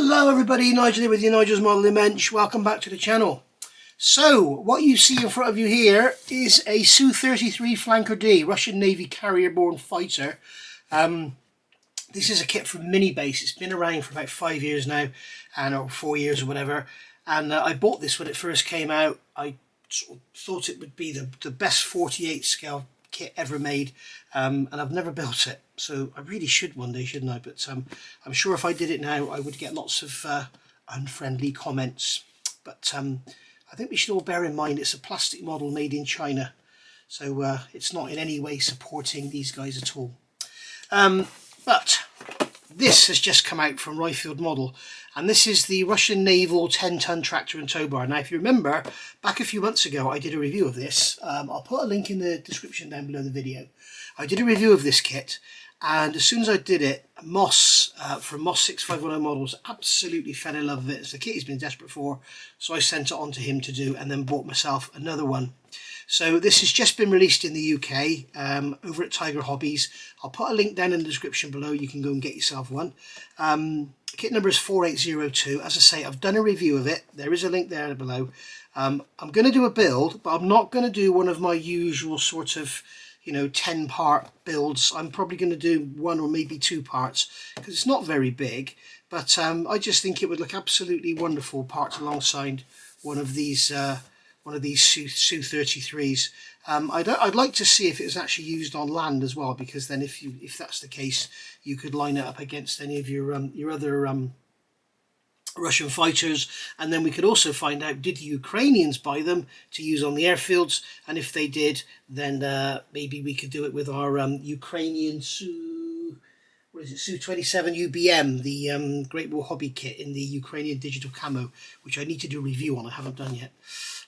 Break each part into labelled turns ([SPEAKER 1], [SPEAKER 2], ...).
[SPEAKER 1] Hello everybody, Nigel here with you, Nigel's Modelling Bench. Welcome back to the channel. So, what you see in front of you here is a Su-33 Flanker D, Russian Navy carrier-borne fighter. This is a kit from Mini Base. It's been around for about 5 years now, or 4 years or whatever. And I bought this when it first came out. I sort of thought it would be the best 48 scale kit ever made, and I've never built it, so I really should one day, shouldn't I? But I'm sure if I did it now I would get lots of unfriendly comments. But I think we should all bear in mind it's a plastic model made in China, so it's not in any way supporting these guys at all. But this has just come out from Ryfield Model, and this is the Russian Naval 10-ton tractor and tow bar. Now, if you remember, back a few months ago I did a review of this. I'll put a link in the description down below the video. I did a review of this kit, and as soon as I did it, Moss from Moss 6510 Models absolutely fell in love with it. It's the kit he's been desperate for, so I sent it on to him to do, and then bought myself another one. So this has just been released in the UK over at Tiger Hobbies. I'll put a link down in the description below. You can go and get yourself one. Kit number is 4802. As I say, I've done a review of it. There is a link there below. I'm going to do a build, but I'm not going to do one of my usual sort of, 10-part builds. I'm probably going to do one or maybe 2 parts because it's not very big. But I just think it would look absolutely wonderful parked alongside one of these Su-33s. I'd like to see if it was actually used on land as well, because then if that's the case, you could line it up against any of your other Russian fighters, and then we could also find out, did the Ukrainians buy them to use on the airfields, and if they did, then maybe we could do it with our Ukrainian Su-27 UBM, the Great War Hobby kit in the Ukrainian digital camo, which I need to do a review on. I haven't done yet.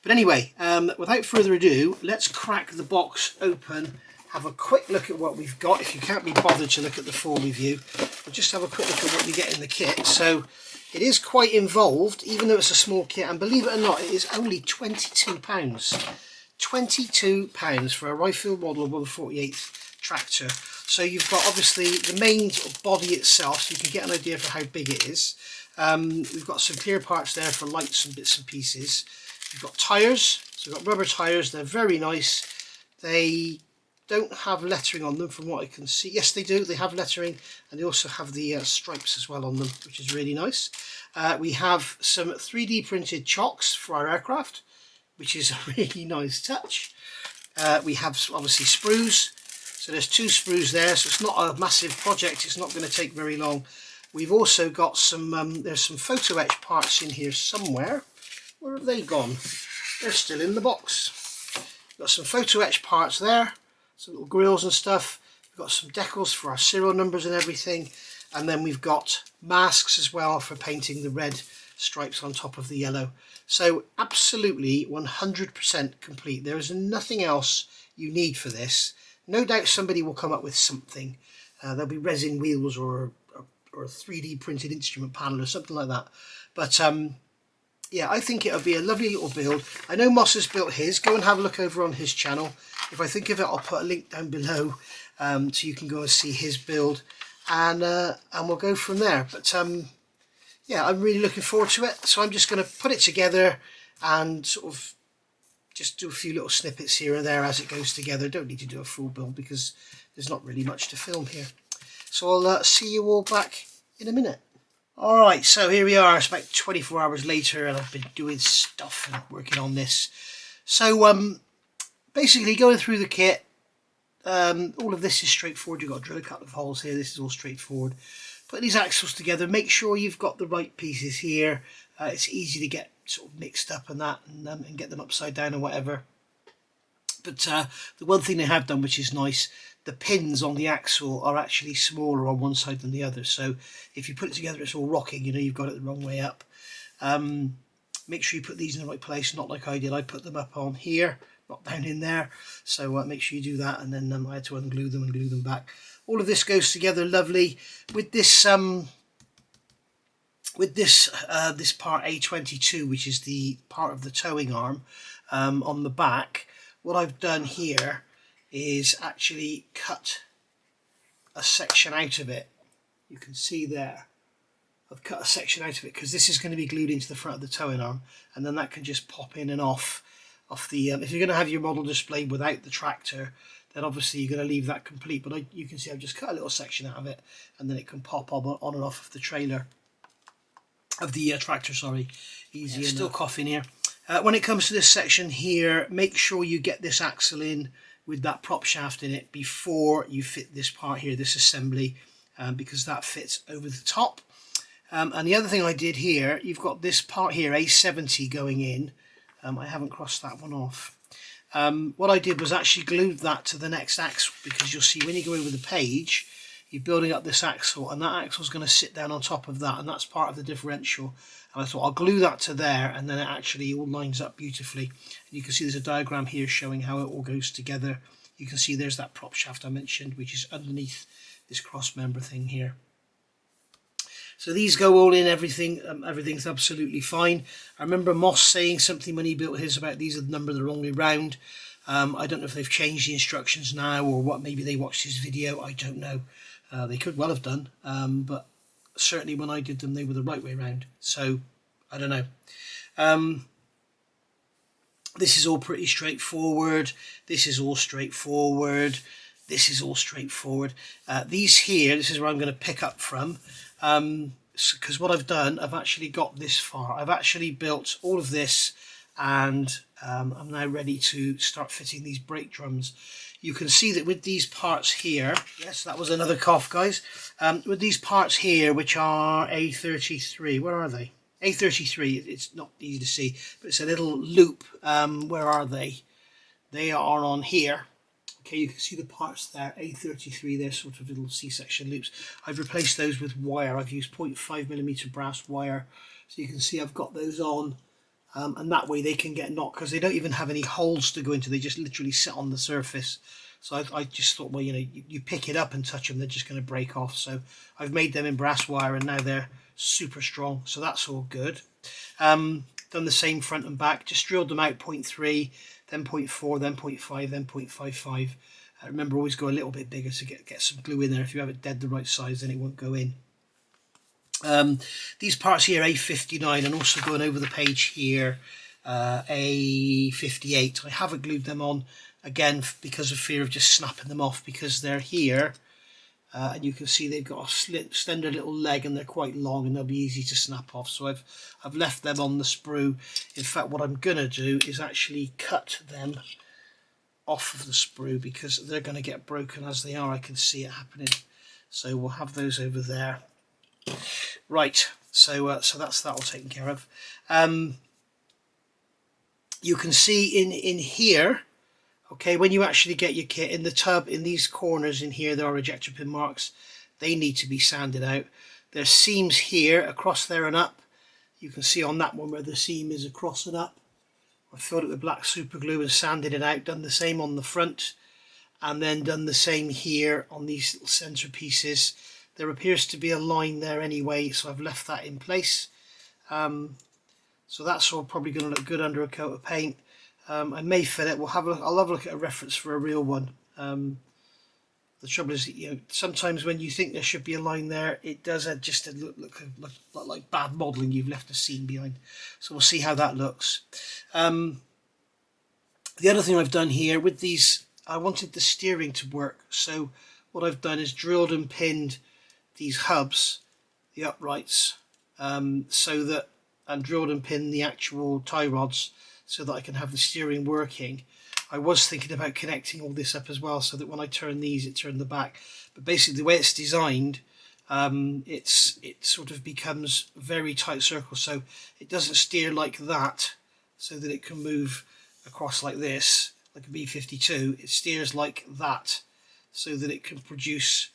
[SPEAKER 1] But anyway, without further ado, let's crack the box open, have a quick look at what we've got. If you can't be bothered to look at the full review, we'll just have a quick look at what you get in the kit. So it is quite involved, even though it's a small kit, and believe it or not, it is only £22. £22 for a Ryfield Model 1/48 tractor. So you've got obviously the main sort of body itself, so you can get an idea for how big it is. We've got some clear parts there for lights and bits and pieces. We've got tyres, so we've got rubber tyres. They're very nice. They don't have lettering on them from what I can see. Yes, they do. They have lettering, and they also have the stripes as well on them, which is really nice. We have some 3D printed chocks for our aircraft, which is a really nice touch. We have obviously sprues. So there's 2 sprues there, so it's not a massive project. It's not going to take very long. We've also got some, there's some photo etch parts in here somewhere. Where have they gone? They're still in the box. We've got some photo etch parts there, some little grills and stuff. We've got some decals for our serial numbers and everything. And then we've got masks as well for painting the red stripes on top of the yellow. So absolutely 100% complete. There is nothing else you need for this. No doubt somebody will come up with something. There'll be resin wheels or a 3D printed instrument panel or something like that. But yeah, I think it'll be a lovely little build. I know Moss has built his. Go and have a look over on his channel. If I think of it, I'll put a link down below so you can go and see his build, and we'll go from there. But yeah, I'm really looking forward to it. So I'm just going to put it together and sort of just do a few little snippets here and there as it goes together. Don't need to do a full build because there's not really much to film here. So I'll see you all back in a minute. Alright, so here we are. It's about 24 hours later, and I've been doing stuff and working on this. So basically going through the kit, all of this is straightforward. You've got to drill a couple of holes here. This is all straightforward. Put these axles together. Make sure you've got the right pieces here. It's easy to get sort of mixed up and that, and get them upside down or whatever. But the one thing they have done, which is nice, the pins on the axle are actually smaller on one side than the other. So if you put it together, it's all rocking. You've got it the wrong way up. Make sure you put these in the right place, not like I did. I put them up on here, not down in there. So make sure you do that, and then I had to unglue them and glue them back. All of this goes together lovely with this this part A22, which is the part of the towing arm on the back. What I've done here is actually cut a section out of it. You can see there I've cut a section out of it because this is going to be glued into the front of the towing arm, and then that can just pop in and off the if you're going to have your model displayed without the tractor, then obviously you're going to leave that complete, but you can see I've just cut a little section out of it, and then it can pop on and off of the trailer of the tractor, sorry. Easy. Still coughing here. When it comes to this section here, make sure you get this axle in with that prop shaft in it before you fit this part here, this assembly, because that fits over the top. And the other thing I did here, you've got this part here, A70 going in. I haven't crossed that one off. What I did was actually glued that to the next axle, because you'll see when you go over the page, you're building up this axle, and that axle is going to sit down on top of that, and that's part of the differential. And I thought I'll glue that to there, and then it actually all lines up beautifully. And you can see there's a diagram here showing how it all goes together. You can see there's that prop shaft I mentioned, which is underneath this cross member thing here. So these go all in, everything's absolutely fine. I remember Moss saying something when he built his about these are the number the wrong way round. I don't know if they've changed the instructions now or what, maybe they watched his video, I don't know. They could well have done, but certainly when I did them they were the right way round. So, I don't know. This is all pretty straightforward. This is all straightforward. This is all straightforward. These here, this is where I'm going to pick up from. Because what I've done, I've actually got this far. I've actually built all of this, and I'm now ready to start fitting these brake drums. You can see that with these parts here, yes, that was another cough, guys. With these parts here, which are A33, where are they? A33, it's not easy to see, but it's a little loop. Where are they? They are on here. Okay, you can see the parts there, A33, they're sort of little C-section loops. I've replaced those with wire. I've used 0.5mm brass wire. So you can see I've got those on, and that way they can get knocked, because they don't even have any holes to go into. They just literally sit on the surface. So I just thought, well, you know, you pick it up and touch them, they're just going to break off. So I've made them in brass wire, and now they're super strong. So that's all good. Done the same front and back, just drilled them out 0.3, then 0.4, then 0.5, then 0.55. Remember, always go a little bit bigger to get some glue in there. If you have it dead the right size, then it won't go in. These parts here, A59, and also going over the page here, A58. I haven't glued them on, again, because of fear of just snapping them off, because they're here. And you can see they've got a slender little leg, and they're quite long, and they'll be easy to snap off. So I've left them on the sprue. In fact, what I'm going to do is actually cut them off of the sprue, because they're going to get broken as they are. I can see it happening. So we'll have those over there. Right, so that's that all taken care of. You can see in here, okay, when you actually get your kit in the tub, in these corners in here, there are ejector pin marks. They need to be sanded out. There's seams here, across there and up. You can see on that one where the seam is across and up. I filled it with black super glue and sanded it out. Done the same on the front, and then done the same here on these little centre pieces. There appears to be a line there anyway, so I've left that in place. So that's all probably going to look good under a coat of paint. I may fill it. I'll have a look at a reference for a real one. The trouble is, you know, sometimes when you think there should be a line there, it does just look like bad modelling. You've left a seam behind. So we'll see how that looks. The other thing I've done here with these, I wanted the steering to work. So what I've done is drilled and pinned these hubs, the uprights, and drilled and pinned the actual tie rods, so that I can have the steering working. I was thinking about connecting all this up as well, so that when I turn these, it turned the back. But basically, the way it's designed, it sort of becomes very tight circles, so it doesn't steer like that, so that it can move across like this, like a B-52. It steers like that, so that it can produce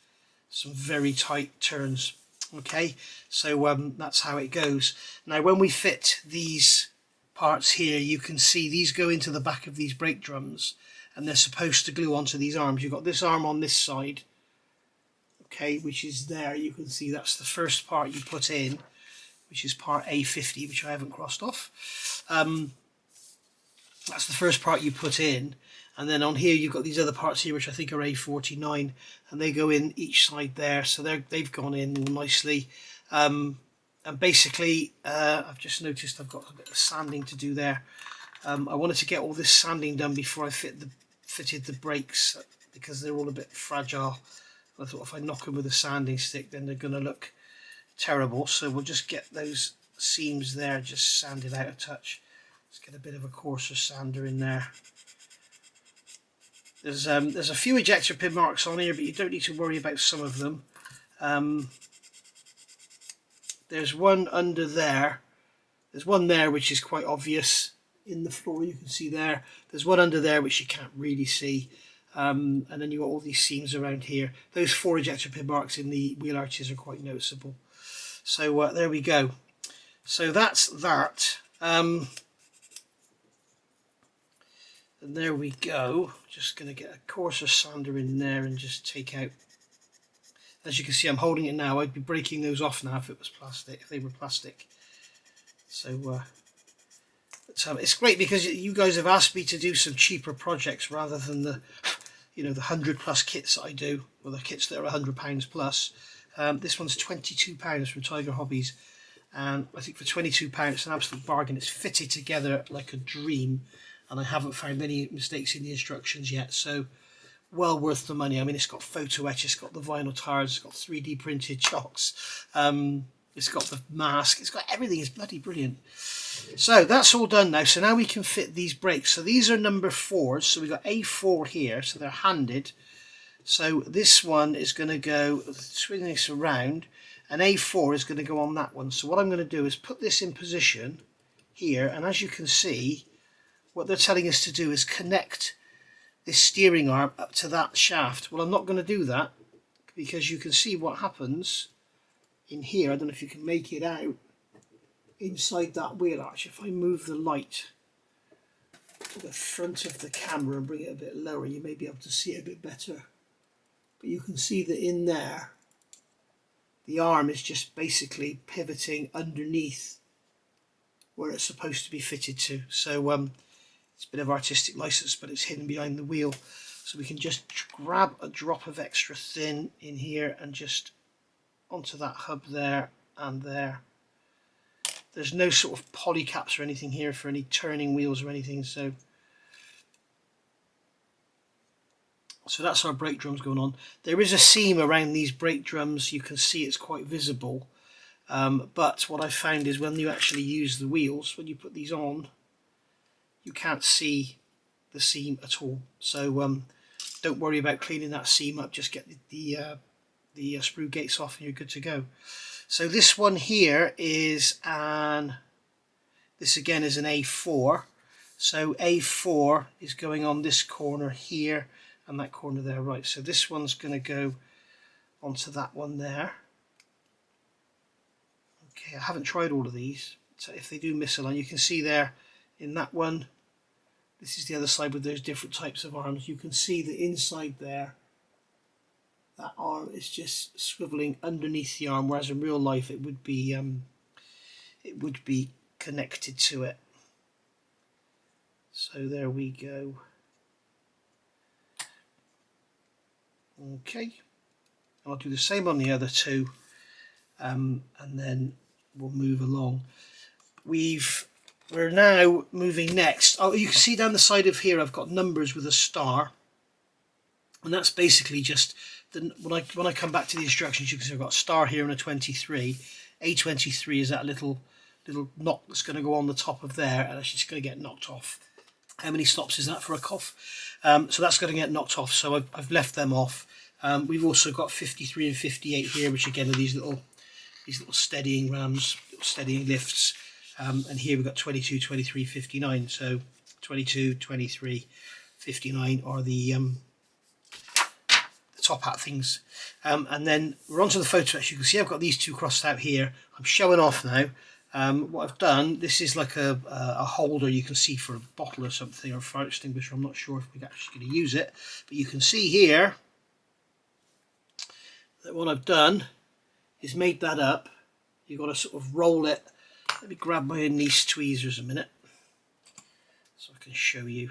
[SPEAKER 1] some very tight turns. Okay, so that's how it goes. Now, when we fit these parts here, you can see these go into the back of these brake drums, and they're supposed to glue onto these arms. You've got this arm on this side, okay, which is there. You can see that's the first part you put in, which is part A50, which I haven't crossed off. That's the first part you put in, and then on here you've got these other parts here, which I think are A49, and they go in each side there, so they've gone in nicely. And basically I've just noticed I've got a bit of sanding to do there. I wanted to get all this sanding done before I fitted the brakes, because they're all a bit fragile. I thought if I knock them with a sanding stick, then they're going to look terrible. So we'll just get those seams there just sanded out a touch. Let's get a bit of a coarser sander in there. There's a few ejector pin marks on here, but you don't need to worry about some of them. There's one under there. There's one there which is quite obvious in the floor, you can see there. There's one under there which you can't really see. And then you've got all these seams around here. Those 4 ejector pin marks in the wheel arches are quite noticeable. So there we go. So that's that. And there we go. Just going to get a coarser sander in there and just take out. As you can see, I'm holding it now. I'd be breaking those off now if it was plastic, if they were plastic. So it's great because you guys have asked me to do some cheaper projects rather than the, the 100+ kits that I do, or the kits that are £100 plus. This one's £22 from Tiger Hobbies, and I think for £22 it's an absolute bargain. It's fitted together like a dream, and I haven't found any mistakes in the instructions yet. So well worth the money. I mean, it's got photo etch, it's got the vinyl tires, it's got 3D printed chocks, it's got the mask, it's got everything. It's bloody brilliant. So that's all done now. So now we can fit these brakes. So these are number 4s. So we've got A4 here, so they're handed. So this one is going to go, swing this around, and A4 is going to go on that one. So what I'm going to do is put this in position here, and as you can see, what they're telling us to do is connect this steering arm up to that shaft. Well, I'm not going to do that, because you can see what happens in here. I don't know if you can make it out inside that wheel arch. If I move the light to the front of the camera and bring it a bit lower, you may be able to see it a bit better. But you can see that in there, the arm is just basically pivoting underneath where it's supposed to be fitted to. So it's a bit of artistic license, but it's hidden behind the wheel. So we can just grab a drop of extra thin in here and just onto that hub there and there. There's no sort of poly caps or anything here for any turning wheels or anything. So that's our brake drums going on. There is a seam around these brake drums. You can see it's quite visible. But what I found is when you actually use the wheels, when you put these on, you can't see the seam at all. So don't worry about cleaning that seam up. Just get the sprue gates off and you're good to go. So this one here is this again is an A4. So A4 is going on this corner here and that corner there, right? So this one's going to go onto that one there. Okay, I haven't tried all of these, so if they do misalign, you can see there in that one. This is the other side with those different types of arms. You can see the inside there. That arm is just swiveling underneath the arm, whereas in real life it would be connected to it. So there we go. Okay, and I'll do the same on the other two, and then we'll move along. We're now moving next. Oh, you can see down the side of here I've got numbers with a star, and that's basically just when I come back to the instructions, you can see I've got a star here and a 23. A23 is that little knot that's going to go on the top of there, and it's just going to get knocked off. How many stops is that for a cough? So that's going to get knocked off, so I've left them off. We've also got 53 and 58 here, which again are these little steadying rams, little steadying lifts. And here we've got 22, 23, 59. So 22, 23, 59 are the top hat things. And then we're onto the photo. As you can see, I've got these two crossed out here. I'm showing off now. What I've done, this is like a holder you can see for a bottle or something, or a fire extinguisher. I'm not sure if we're actually going to use it, but you can see here that what I've done is made that up. You've got to sort of roll it. Let me grab my anise tweezers a minute so I can show you.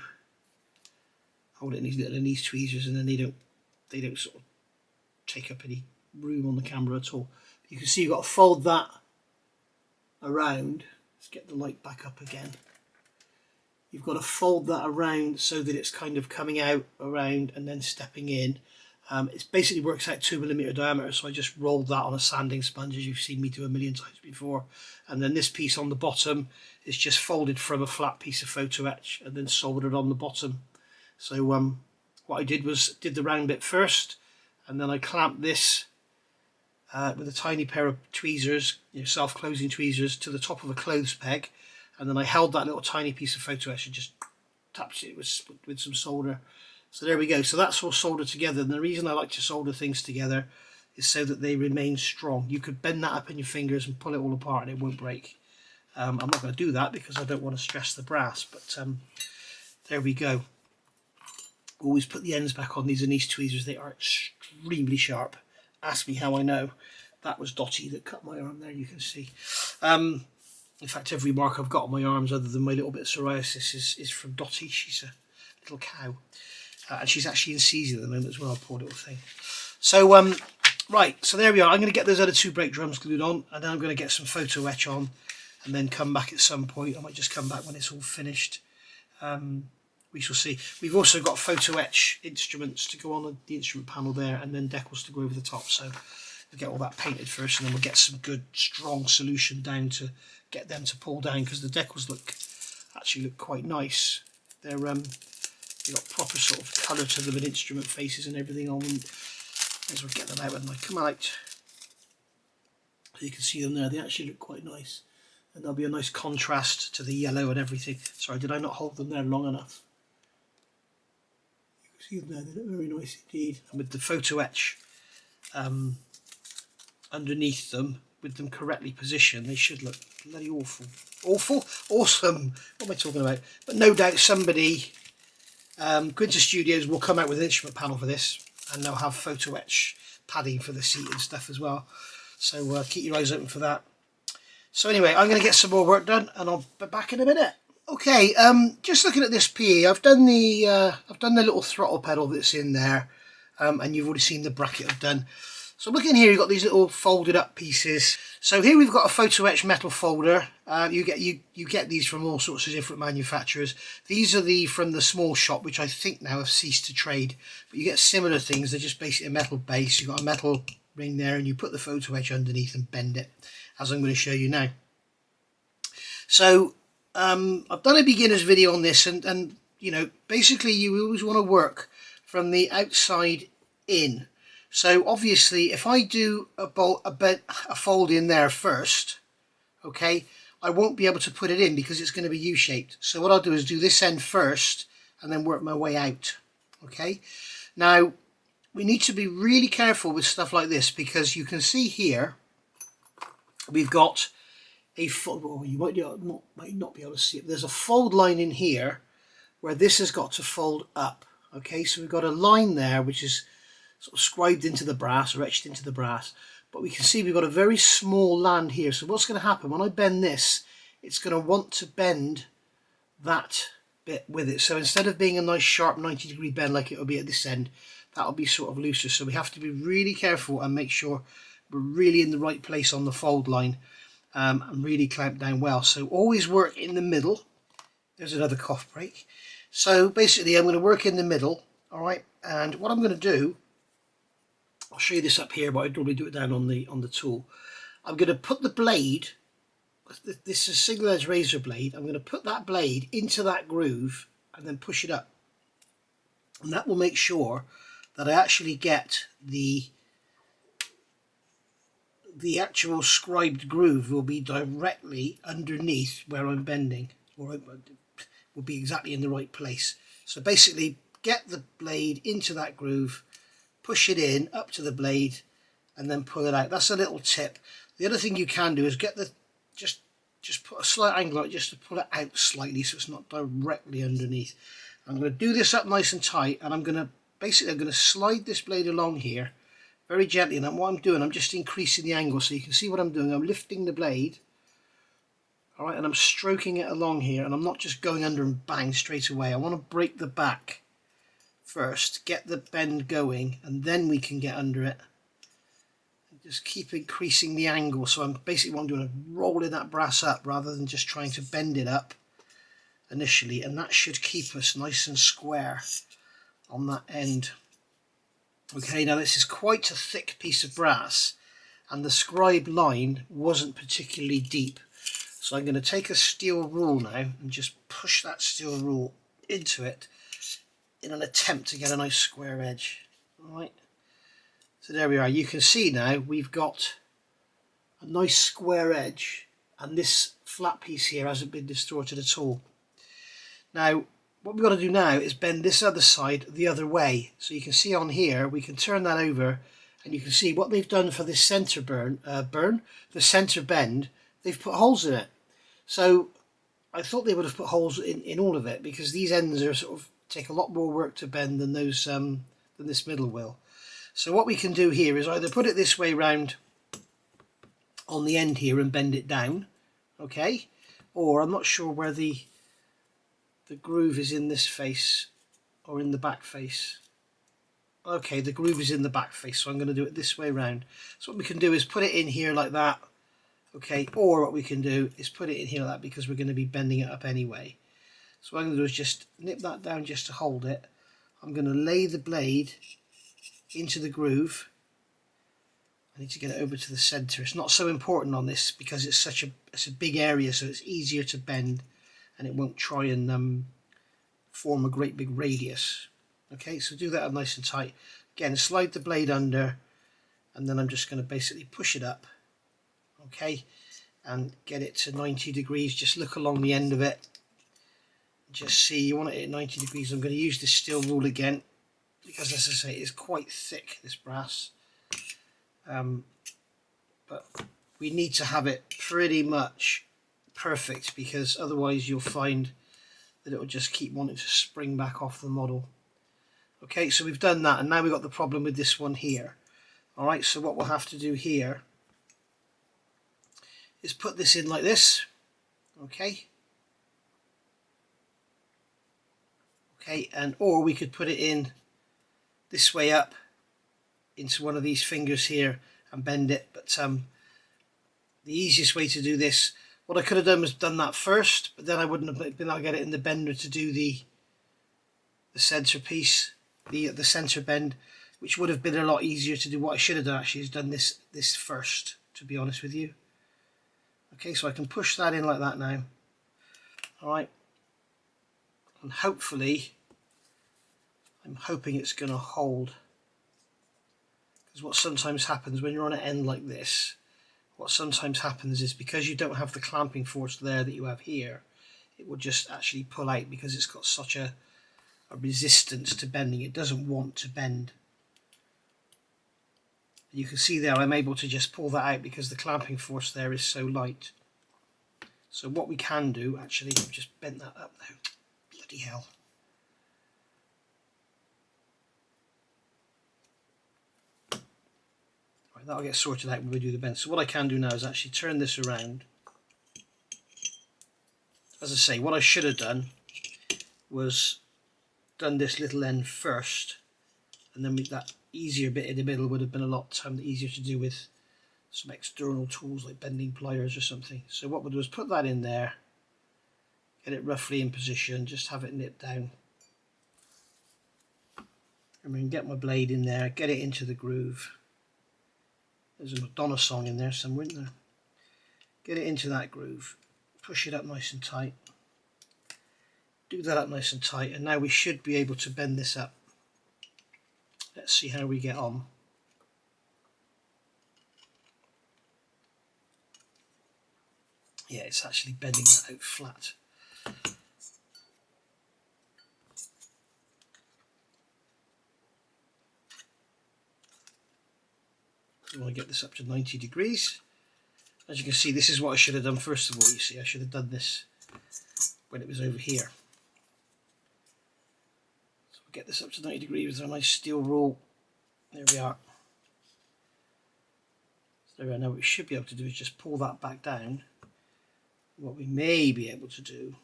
[SPEAKER 1] Hold it in these little anise tweezers, and then they don't sort of take up any room on the camera at all. You can see you've got to fold that around. Let's get the light back up again. You've got to fold that around so that it's kind of coming out around and then stepping in. It basically works out 2mm diameter, so I just rolled that on a sanding sponge, as you've seen me do a million times before. And then this piece on the bottom is just folded from a flat piece of photo etch and then soldered on the bottom. So what I did was did the round bit first, and then I clamped this with a tiny pair of tweezers, self-closing tweezers, to the top of a clothes peg, and then I held that little tiny piece of photo etch and just tapped it with some solder. So there we go. So that's all soldered together, and the reason I like to solder things together is so that they remain strong. You could bend that up in your fingers and pull it all apart and it won't break. I'm not going to do that because I don't want to stress the brass, but there we go. Always put the ends back on these Anise tweezers. They are extremely sharp. Ask me how I know. That was Dottie that cut my arm there, you can see. In fact, every mark I've got on my arms other than my little bit of psoriasis is from Dottie. She's a little cow. And she's actually in season at the moment as well, poor little thing. So, right, so there we are. I'm going to get those other two brake drums glued on, and then I'm going to get some photo etch on, and then come back at some point. I might just come back when it's all finished. We shall see. We've also got photo etch instruments to go on the instrument panel there, and then decals to go over the top. So we'll get all that painted first, and then we'll get some good strong solution down to get them to pull down, because the decals actually look quite nice. They've got proper sort of colour to them and instrument faces and everything on them. May as well get them out when I come out. So you can see them there. They actually look quite nice, and there'll be a nice contrast to the yellow and everything. Sorry, did I not hold them there long enough? You can see them there. They look very nice indeed. And with the photo etch underneath them, with them correctly positioned, they should look bloody awful. Awful? Awesome. What am I talking about? But no doubt somebody, Quinta Studios, will come out with an instrument panel for this, and they'll have photo etch padding for the seat and stuff as well. So keep your eyes open for that. So anyway, I'm going to get some more work done, and I'll be back in a minute. Okay, just looking at this PE, I've done the little throttle pedal that's in there, and you've already seen the bracket I've done. So looking here, you've got these little folded up pieces. So here we've got a photo etch metal folder. You get these from all sorts of different manufacturers. These are from the small shop, which I think now have ceased to trade. But you get similar things. They're just basically a metal base. You've got a metal ring there, and you put the photo etch underneath and bend it, as I'm going to show you now. So I've done a beginner's video on this, and basically you always want to work from the outside in. So obviously, if I do a fold in there first, okay, I won't be able to put it in because it's going to be U-shaped. So what I'll do is do this end first and then work my way out. Okay. Now we need to be really careful with stuff like this, because you can see here we've got a fold. Oh, you might not be able to see it. There's a fold line in here where this has got to fold up. Okay, so we've got a line there which is sort of scribed into the brass or etched into the brass, but we can see we've got a very small land here. So what's going to happen when I bend this, it's going to want to bend that bit with it. So instead of being a nice sharp 90-degree bend like it will be at this end, that'll be sort of looser. So we have to be really careful and make sure we're really in the right place on the fold line, and really clamp down well. So always work in the middle. There's another cough break. So basically I'm going to work in the middle, all right, and what I'm going to do, I'll show you this up here, but I'd normally do it down on the tool. I'm going to put the blade, this is a single edge razor blade, I'm going to put that blade into that groove and then push it up. And that will make sure that I actually get the actual scribed groove will be directly underneath where I'm bending, or it will be exactly in the right place. So basically get the blade into that groove, push it in up to the blade, and then pull it out. That's a little tip. The other thing you can do is get the just put a slight angle on it just to pull it out slightly so it's not directly underneath. I'm going to do this up nice and tight, and I'm going to slide this blade along here very gently, and what I'm doing, I'm just increasing the angle so you can see what I'm doing. I'm lifting the blade, all right, and I'm stroking it along here, and I'm not just going under and bang straight away. I want to break the back first, get the bend going, and then we can get under it. just keep increasing the angle. So I'm basically what I'm doing is rolling that brass up rather than just trying to bend it up initially, and that should keep us nice and square on that end. Okay, now this is quite a thick piece of brass, and the scribe line wasn't particularly deep. So I'm going to take a steel rule now and just push that steel rule into it in an attempt to get a nice square edge. Alright, so there we are. You can see now we've got a nice square edge, and this flat piece here hasn't been distorted at all. Now what we've got to do now is bend this other side the other way. So you can see on here, we can turn that over, and you can see what they've done for this center the center bend, they've put holes in it. So I thought they would have put holes in all of it, because these ends are sort of take a lot more work to bend than those than this middle will. So what we can do here is either put it this way round on the end here and bend it down, okay, or I'm not sure where the groove is in this face or in the back face. Okay, the groove is in the back face, so I'm going to do it this way round. So what we can do is put it in here like that, okay, or what we can do is put it in here like that, because we're going to be bending it up anyway. So what I'm going to do is just nip that down just to hold it. I'm going to lay the blade into the groove. I need to get it over to the center. It's not so important on this because it's a big area, so it's easier to bend, and it won't try and form a great big radius. Okay, so do that up nice and tight. Again, slide the blade under, and then I'm just going to basically push it up, okay, and get it to 90 degrees. Just look along the end of it. Just see, you want it at 90 degrees. I'm going to use this steel rule again, because as I say, it's quite thick, this brass. But we need to have it pretty much perfect, because otherwise you'll find that it will just keep wanting to spring back off the model. Okay, so we've done that, and now we've got the problem with this one here. Alright, so what we'll have to do here is put this in like this. Okay, and or we could put it in this way up into one of these fingers here and bend it, but the easiest way to do this, what I could have done was done that first, but then I wouldn't have been able to get it in the bender to do the center piece, the center bend, which would have been a lot easier to do. What I should have done actually is done this first, to be honest with you. Okay, so I can push that in like that now. Alright, and hopefully, I'm hoping it's going to hold, because what sometimes happens when you're on an end like this, what sometimes happens is because you don't have the clamping force there that you have here, it will just actually pull out, because it's got such a resistance to bending. It doesn't want to bend. You can see there I'm able to just pull that out because the clamping force there is so light. So what we can do, actually, I've just bent that up now. Bloody hell. Right, that'll get sorted out when we do the bend. So what I can do now is actually turn this around. As I say, what I should have done was done this little end first, and then with that easier bit in the middle would have been a lot easier to do with some external tools like bending pliers or something. So what we'll do is put that in there, get it roughly in position, just have it nipped down, and we can get my blade in there, get it into the groove. There's a Madonna song in there somewhere, isn't there? Get it into that groove, push it up nice and tight, do that up nice and tight, and now we should be able to bend this up. Let's see how we get on. Yeah, it's actually bending that out flat. I want to get this up to 90 degrees. As you can see, this is what I should have done first of all. You see, I should have done this when it was over here. So we'll get this up to 90 degrees with a nice steel rule. There we are. So there we are. Now what we should be able to do is just pull that back down. What we may be able to do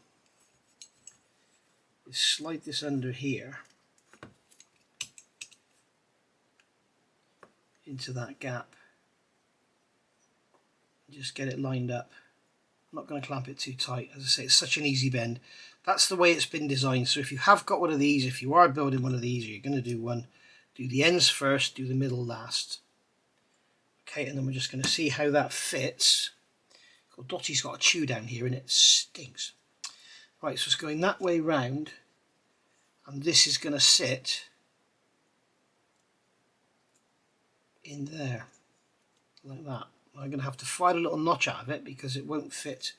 [SPEAKER 1] is slide this under here into that gap. Just get it lined up. I'm not going to clamp it too tight. As I say, it's such an easy bend. That's the way it's been designed. So if you have got one of these, if you are building one of these, or you're going to do one, do the ends first, do the middle last. Okay, and then we're just going to see how that fits. Oh, Dottie's got a chew down here and it stinks. Right, so it's going that way round, and this is going to sit in there, like that. I'm going to have to file a little notch out of it because it won't fit.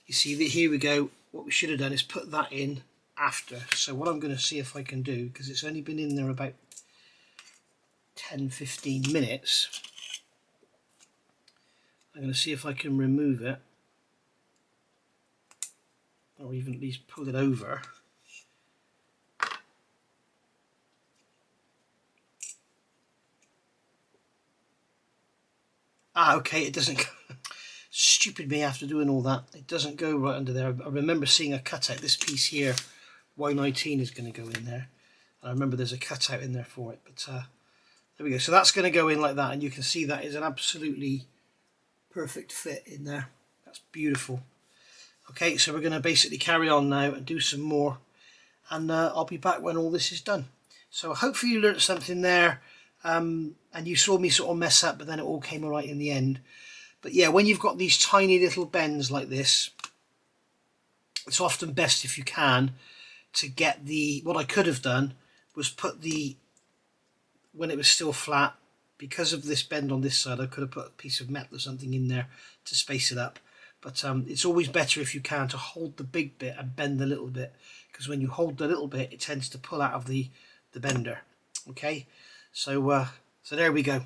[SPEAKER 1] You see, here we go. What we should have done is put that in after. So what I'm going to see if I can do, because it's only been in there about 10-15 minutes, I'm going to see if I can remove it, or even at least pull it over. Ah, okay, it doesn't go. Stupid me after doing all that. It doesn't go right under there. I remember seeing a cutout. This piece here, Y19, is going to go in there. I remember there's a cutout in there for it, but there we go. So that's going to go in like that, and you can see that is an absolutely perfect fit in there. That's beautiful. Okay, so we're going to basically carry on now and do some more, and I'll be back when all this is done. So hopefully you learnt something there, and you saw me sort of mess up, but then it all came all right in the end. But yeah, when you've got these tiny little bends like this, it's often best, if you can, to get what I could have done was put when it was still flat, because of this bend on this side, I could have put a piece of metal or something in there to space it up. But it's always better, if you can, to hold the big bit and bend the little bit, because when you hold the little bit, it tends to pull out of the bender. Okay, so there we go.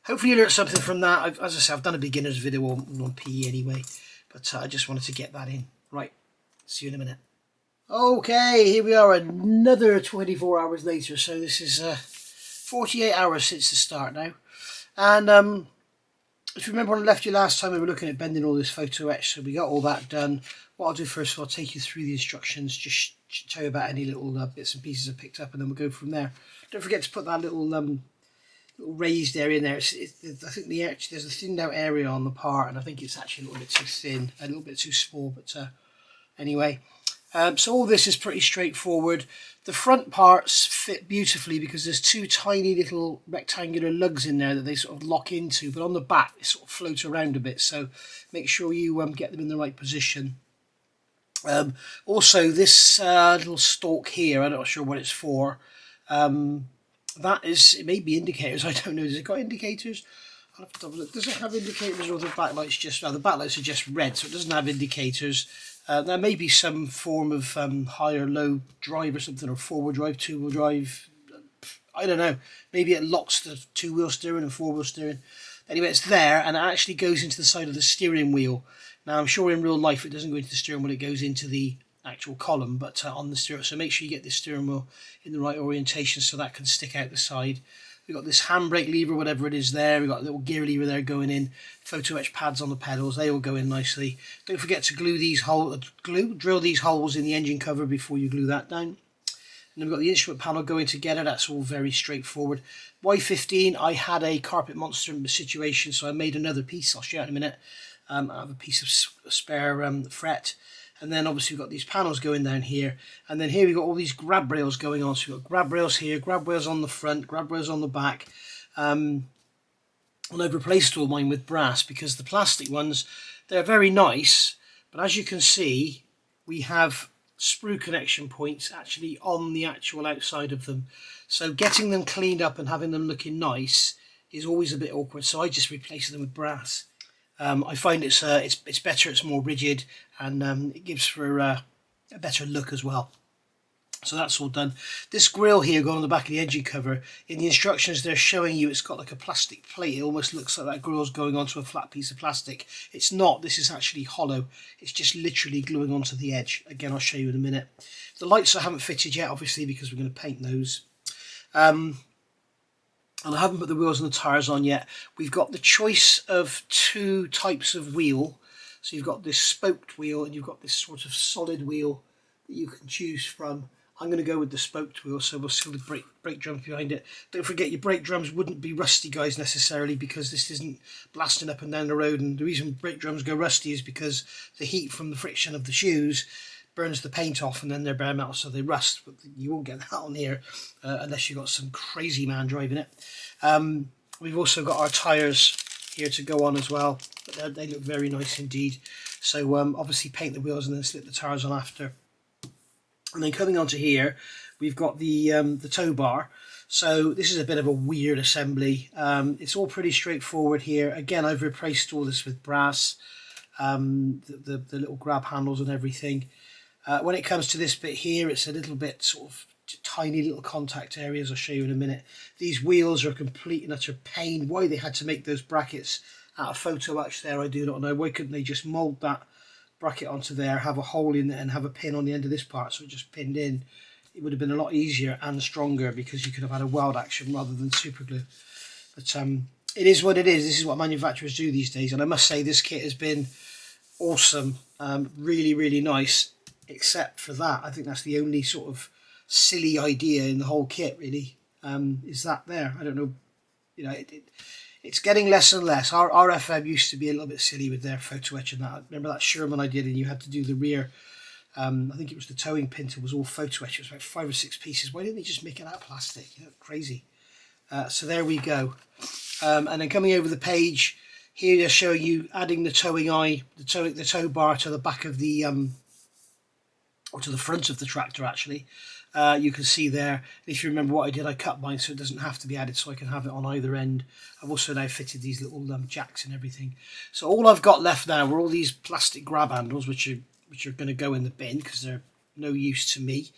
[SPEAKER 1] Hopefully you learned something from that. As I say, I've done a beginner's video on PE anyway, but I just wanted to get that in. Right, see you in a minute. Okay, here we are, another 24 hours later. So this is 48 hours since the start now. And if you remember when I left you last time, we were looking at bending all this photo etch, so we got all that done. What I'll do first of all, I'll take you through the instructions, just tell you about any little bits and pieces I picked up, and then we'll go from there. Don't forget to put that little raised area in there. I think there's a thinned out area on the part, and I think it's actually a little bit too thin, a little bit too small, but anyway. So all this is pretty straightforward. The front parts fit beautifully because there's two tiny little rectangular lugs in there that they sort of lock into, but on the back they sort of float around a bit, so make sure you get them in the right position. Also, this little stalk here, I'm not sure what it's for. It may be indicators, I don't know. Has it got indicators? I'll have to double look. Does it have indicators, or the backlights just... the backlights are just red, so it doesn't have indicators. There may be some form of high or low drive or something, or forward drive, two-wheel drive. I don't know. Maybe it locks the two-wheel steering and four-wheel steering. Anyway, it's there, and it actually goes into the side of the steering wheel. Now, I'm sure in real life it doesn't go into the steering wheel, it goes into the actual column, but on the steering. So make sure you get the steering wheel in the right orientation so that can stick out the side. We've got this handbrake lever, whatever it is there. We've got a little gear lever there going in. Photo etch pads on the pedals. They all go in nicely. Don't forget to drill these holes in the engine cover before you glue that down. And then we've got the instrument panel going together. That's all very straightforward. Y15, I had a carpet monster situation, so I made another piece. I'll show you in a minute. I have a piece of spare fret. And then obviously we've got these panels going down here, and then here we've got all these grab rails going on. So we've got grab rails here, grab rails on the front, grab rails on the back, and I've replaced all mine with brass because the plastic ones, they're very nice, but as you can see we have sprue connection points actually on the actual outside of them, so getting them cleaned up and having them looking nice is always a bit awkward, so I just replace them with brass. I find it's better, it's more rigid, and it gives for a better look as well. So that's all done. This grille here going on the back of the engine cover, in the instructions they're showing you it's got like a plastic plate. It almost looks like that grille's going onto a flat piece of plastic. It's not, this is actually hollow. It's just literally gluing onto the edge. Again, I'll show you in a minute. The lights I haven't fitted yet, obviously, because we're going to paint those. And I haven't put the wheels and the tyres on yet. We've got the choice of two types of wheel. So you've got this spoked wheel and you've got this sort of solid wheel that you can choose from. I'm going to go with the spoked wheel, so we'll seal the brake drums behind it. Don't forget your brake drums wouldn't be rusty, guys, necessarily, because this isn't blasting up and down the road. And the reason brake drums go rusty is because the heat from the friction of the shoes burns the paint off, and then they're bare metal, so they rust. But you won't get that on here unless you've got some crazy man driving it. We've also got our tyres here to go on as well, but they look very nice indeed. So obviously paint the wheels and then slip the tyres on after. And then coming onto here, we've got the tow bar. So this is a bit of a weird assembly. It's all pretty straightforward here. Again, I've replaced all this with brass, the little grab handles and everything. When it comes to this bit here, it's a little bit sort of tiny little contact areas. I'll show you in a minute. These wheels are a complete and utter pain. Why they had to make those brackets out of photo etch there, I do not know. Why couldn't they just mould that bracket onto there, have a hole in it and have a pin on the end of this part so it just pinned in? It would have been a lot easier and stronger, because you could have had a weld action rather than super glue. But it is what it is. This is what manufacturers do these days, and I must say this kit has been awesome. Really, really nice, except for that. I think that's the only sort of silly idea in the whole kit, really, is that there. I don't know, you know, it's getting less and less. Our RFM used to be a little bit silly with their photo etch and that. Remember that Sherman I did, and you had to do the rear, I think it was the towing pintle was all photo etch. It was about 5 or 6 pieces. Why didn't they just make it out of plastic? You know, crazy. So there we go. And then coming over the page here, they're showing you adding the towing eye, the tow bar to the back of the or to the front of the tractor, actually. You can see there, if you remember what I did, I cut mine so it doesn't have to be added, so I can have it on either end. I've also now fitted these little jacks and everything. So all I've got left now are all these plastic grab handles, which are going to go in the bin because they're no use to me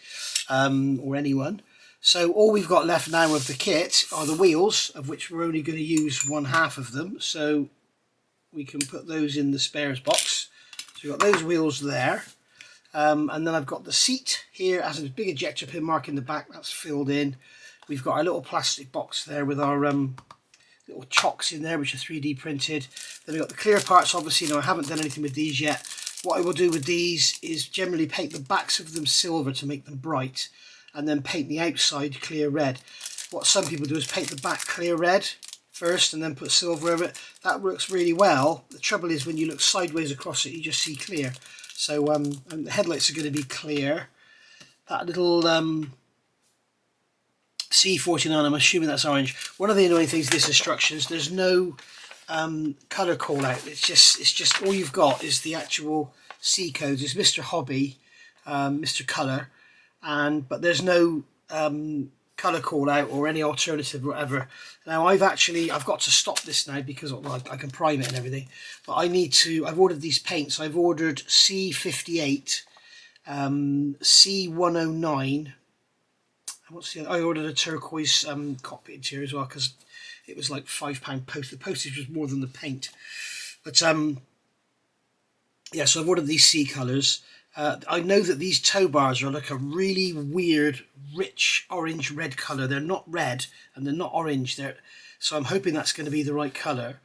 [SPEAKER 1] or anyone. So all we've got left now of the kit are the wheels, of which we're only going to use 1/2 of them. So we can put those in the spares box. So we've got those wheels there. And then I've got the seat here, has a big ejector pin mark in the back, that's filled in. We've got a little plastic box there with our little chocks in there, which are 3D printed. Then we've got the clear parts. Obviously, I haven't done anything with these yet. What I will do with these is generally paint the backs of them silver to make them bright, and then paint the outside clear red. What some people do is paint the back clear red first and then put silver over it. That works really well. The trouble is when you look sideways across it, you just see clear. So and the headlights are going to be clear. That little C49, I'm assuming that's orange. One of the annoying things with this instruction is there's no colour call out. It's just all you've got is the actual C codes. It's Mr. Hobby, Mr. Colour, but there's no colour call out or any alternative or whatever. Now I've got to stop this now because I can prime it and everything, but I've ordered these paints. I've ordered C58, C109, I ordered a turquoise cockpit interior as well because it was like £5 post. The postage was more than the paint, but yeah, so I've ordered these C colours. I know that these tow bars are like a really weird, rich orange red colour. They're not red and they're not orange. So I'm hoping that's going to be the right colour.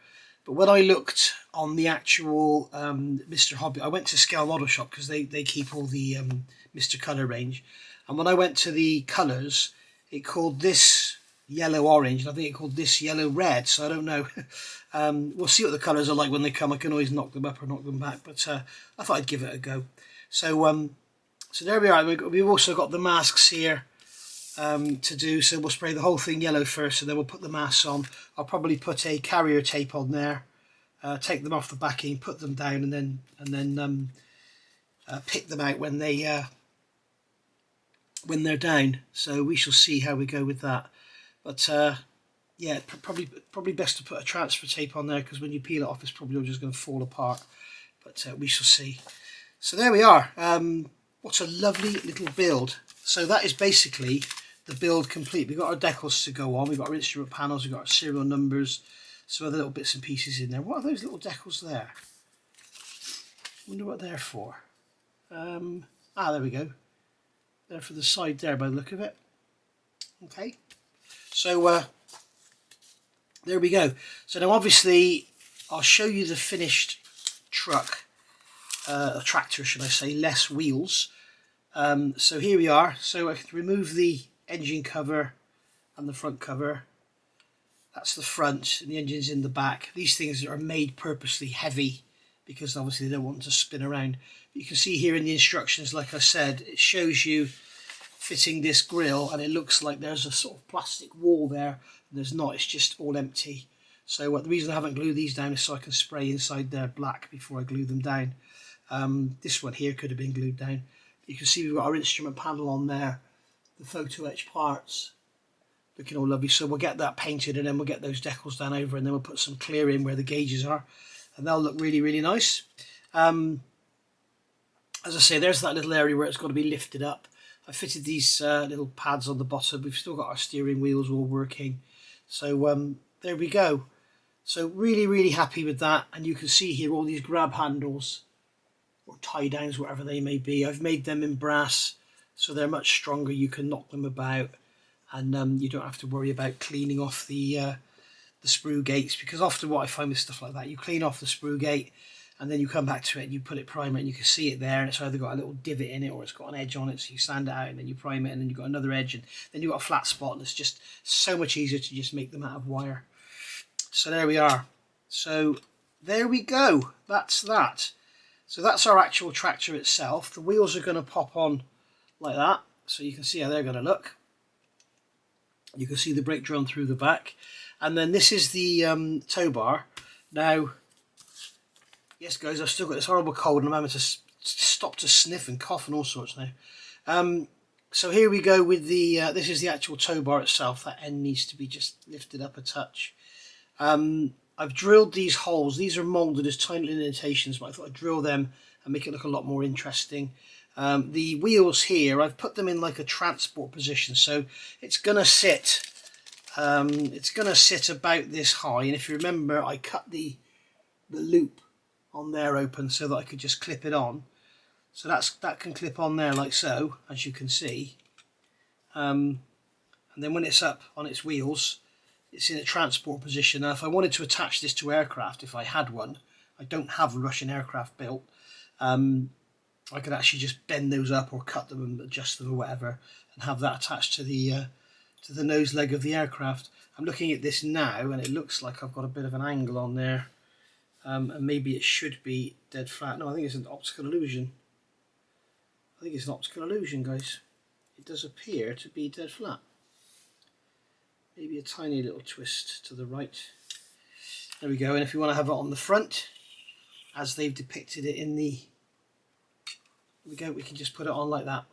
[SPEAKER 1] But when I looked on the actual Mr. Hobby, I went to Scale Model Shop because they keep all the Mr. Colour range. And when I went to the colours, it called this yellow orange, and I think it called this yellow red. So I don't know. We'll see what the colours are like when they come. I can always knock them up or knock them back, but I thought I'd give it a go. So so there we are. We've also got the masks here to do. So we'll spray the whole thing yellow first, and then we'll put the masks on. I'll probably put a carrier tape on there, take them off the backing, put them down, and then pick them out when they're down. So we shall see how we go with that. But yeah, probably best to put a transfer tape on there because when you peel it off, it's probably all just going to fall apart. But we shall see. So there we are. What a lovely little build. So that is basically the build complete. We've got our decals to go on. We've got our instrument panels. We've got our serial numbers. Some other little bits and pieces in there. What are those little decals there? I wonder what they're for. There we go. They're for the side there by the look of it. Okay. So there we go. So now obviously I'll show you the finished truck. A tractor, should I say, less wheels. So here we are. So I can remove the engine cover and the front cover. That's the front, and the engine's in the back. These things are made purposely heavy because obviously they don't want them to spin around. But you can see here in the instructions, like I said, it shows you fitting this grille, and it looks like there's a sort of plastic wall there. There's not, it's just all empty. So the reason I haven't glued these down is so I can spray inside there black before I glue them down. This one here could have been glued down. You can see we've got our instrument panel on there, the photo etch parts, looking all lovely. So we'll get that painted, and then we'll get those decals down over, and then we'll put some clear in where the gauges are, and they'll look really, really nice. As I say, there's that little area where it's got to be lifted up. I fitted these little pads on the bottom. We've still got our steering wheels all working. So there we go. So really, really happy with that. And you can see here all these grab handles or tie downs, whatever they may be. I've made them in brass, so they're much stronger. You can knock them about, and you don't have to worry about cleaning off the sprue gates, because often what I find with stuff like that, you clean off the sprue gate and then you come back to it and you put it primer, and you can see it there, and it's either got a little divot in it or it's got an edge on it, so you sand it out and then you prime it, and then you've got another edge, and then you've got a flat spot, and it's just so much easier to just make them out of wire. So there we are. So there we go. That's that. So that's our actual tractor itself. The wheels are going to pop on like that, so you can see how they're going to look. You can see the brake drum through the back, and then this is the tow bar. Now, yes guys, I've still got this horrible cold and I'm having to stop to sniff and cough and all sorts now. So here we go with the, this is the actual tow bar itself. That end needs to be just lifted up a touch. I've drilled these holes. These are moulded as tiny indentations, but I thought I'd drill them and make it look a lot more interesting. The wheels here, I've put them in like a transport position, so it's gonna sit about this high. And if you remember, I cut the loop on there open so that I could just clip it on. So that can clip on there like so, as you can see. And then when it's up on its wheels, it's in a transport position. Now, if I wanted to attach this to aircraft, if I had one, I don't have a Russian aircraft built, I could actually just bend those up or cut them and adjust them or whatever, and have that attached to the nose leg of the aircraft. I'm looking at this now, and it looks like I've got a bit of an angle on there, and maybe it should be dead flat. No, I think it's an optical illusion. I think it's an optical illusion, guys. It does appear to be dead flat. Maybe a tiny little twist to the right. There we go. And if you want to have it on the front, as they've depicted it in the... There we go. We can just put it on like that,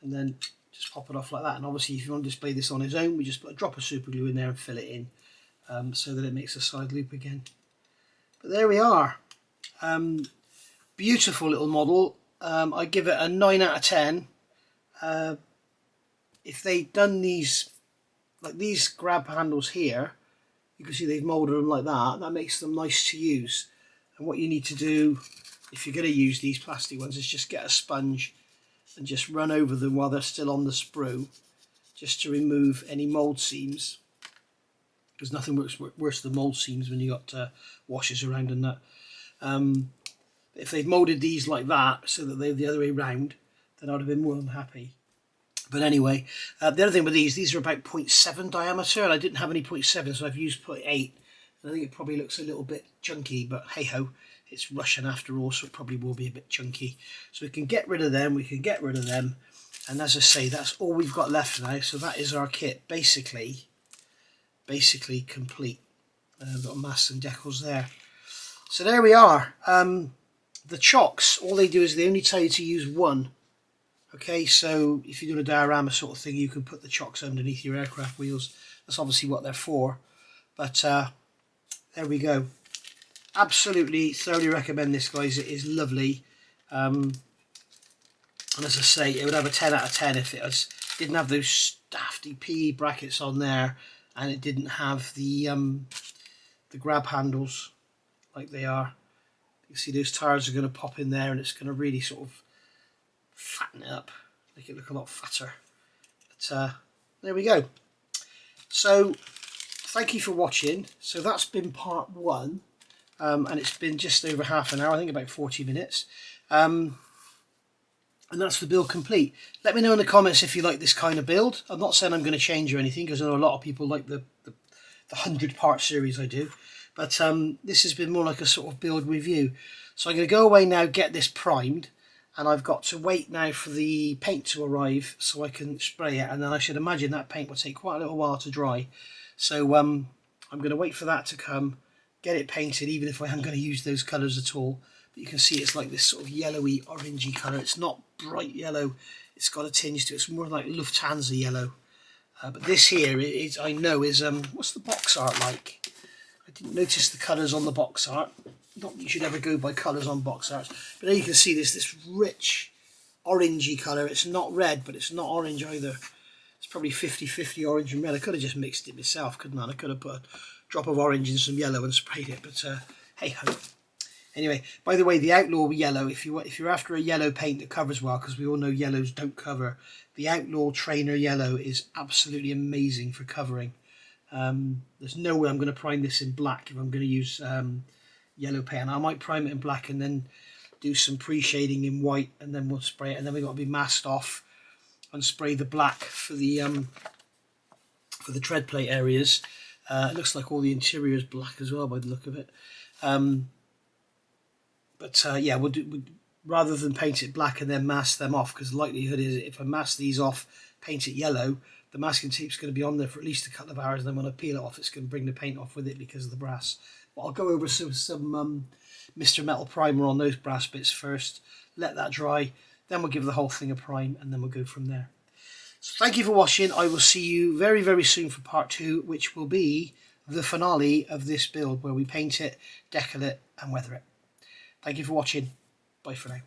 [SPEAKER 1] and then just pop it off like that. And obviously, if you want to display this on its own, we just put a drop of super glue in there and fill it in, so that it makes a side loop again. But there we are. Beautiful little model. I give it a 9 out of 10. If they'd done these, like these grab handles here, you can see they've moulded them like that. That makes them nice to use. And what you need to do, if you're going to use these plastic ones, is just get a sponge and just run over them while they're still on the sprue, just to remove any mould seams. Because nothing works worse than mould seams when you got washers around and that. If they'd moulded these like that, so that they're the other way round, then I'd have been more than happy. But anyway, the other thing with these are about 0.7 diameter, and I didn't have any 0.7, so I've used 0.8. And I think it probably looks a little bit chunky, but hey ho, it's Russian after all, so it probably will be a bit chunky. So we can get rid of them, and as I say, that's all we've got left now. So that is our kit, basically complete. Got masts and decals there. So there we are. The chocks, all they do is they only tell you to use one. Okay, so if you're doing a diorama sort of thing, you can put the chocks underneath your aircraft wheels. That's obviously what they're for. But there we go. Absolutely, thoroughly recommend this, guys. It is lovely. And as I say, it would have a 10 out of 10 if it didn't have those stafty PE brackets on there, and it didn't have the grab handles like they are. You see those tires are going to pop in there, and it's going to really sort of fatten it up, make it look a lot fatter. But there we go. So thank you for watching. So that's been part one, and it's been just over half an hour, I think about 40 minutes. And that's the build complete. Let me know in the comments if you like this kind of build. I'm not saying I'm going to change or anything, because I know a lot of people like the 100-part series I do. But this has been more like a sort of build review. So I'm going to go away now, get this primed, and I've got to wait now for the paint to arrive so I can spray it, and then I should imagine that paint will take quite a little while to dry. So I'm going to wait for that to come, get it painted, even if I am going to use those colours at all. But you can see it's like this sort of yellowy, orangey colour. It's not bright yellow. It's got a tinge to it. It's more like Lufthansa yellow. But this here is, I know, is what's the box art like? I didn't notice the colours on the box art. Not that you should ever go by colours on box arts. But there you can see this rich, orangey colour. It's not red, but it's not orange either. It's probably 50-50 orange and red. I could have just mixed it myself, couldn't I? I could have put a drop of orange in some yellow and sprayed it. But hey ho. Anyway, by the way, the Outlaw yellow, if you're after a yellow paint that covers well, because we all know yellows don't cover, the Outlaw Trainer yellow is absolutely amazing for covering. There's no way I'm going to prime this in black if I'm going to use yellow paint. I might prime it in black and then do some pre-shading in white, and then we'll spray it, and then we've got to be masked off and spray the black for the tread plate areas. It looks like all the interior is black as well by the look of it. Yeah, we'll rather than paint it black and then mask them off, because the likelihood is if I mask these off, paint it yellow, the masking tape's going to be on there for at least a couple of hours, and then when I peel it off, it's going to bring the paint off with it because of the brass. But I'll go over some Mr. Metal primer on those brass bits first, let that dry, then we'll give the whole thing a prime, and then we'll go from there. So thank you for watching. I will see you very, very soon for part 2, which will be the finale of this build, where we paint it, decal it, and weather it. Thank you for watching. Bye for now.